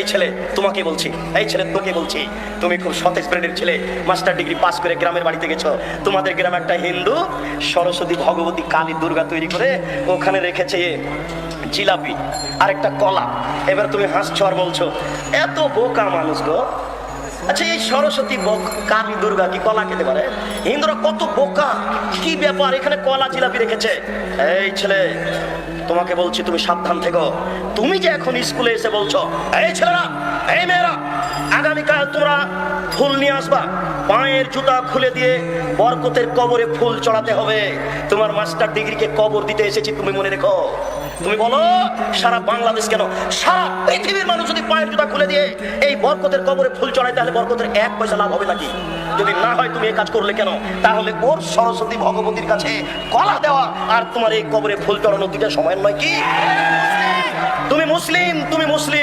এই ছেলে তোমাকে বলছি, এই ছেলে তোকে বলছি, তুমি খুব সতেজ ব্রেডের ছেলে, মাস্টার ডিগ্রি পাস করে গ্রামের বাড়িতে গেছো। তোমাদের গ্রামে একটা হিন্দু সরস্বতী, ভগবতী, কালী, দুর্গা তৈরি করে ওখানে রেখেছে জিলাপি আর একটা কলা। এবার তুমি হাসছো আর বলছো এত বোকা মানুষ গো। আচ্ছা, এই সরস্বতী, কালী, দুর্গা কি কলা খেতে পারে? হিন্দুরা কত বোকা, কি ব্যাপার, এখানে কলা জিলাপি রেখেছে। এই ছেলে তোমাকে বলছি, তুমি সাবধান থেকো। তুমি যে এখন স্কুলে এসে বলছো, এই ছেলেরা, এই মেয়েরা, আগামীকাল তোমরা ফুল নিয়ে আসবা, পায়ের জুতা খুলে দিয়ে বরকতের কবরে ফুল চড়াতে হবে। তোমার মাস্টার ডিগ্রিকে কবর দিতে এসেছি, তুমি মনে রেখো। তুমি বলো সারা বাংলাদেশ কেন, সারা পৃথিবীর মানুষ যদি পায়ের জুতা খুলে দিয়ে এই বরকতের কবরে ফুল চড়ায়, তাহলে বরকতের 1 পয়সা লাভ হবে নাকি? যদি না হয় তুমি এই কাজ করলে কেন? তাহলে ওর সরস্বতী ভগবতীর কাছে কলা দেওয়া আর তোমার এই কবরে ফুল চড়ানো দুইটা সমান নয় কি? তুমি মুসলিম, তুমি মুসলিম।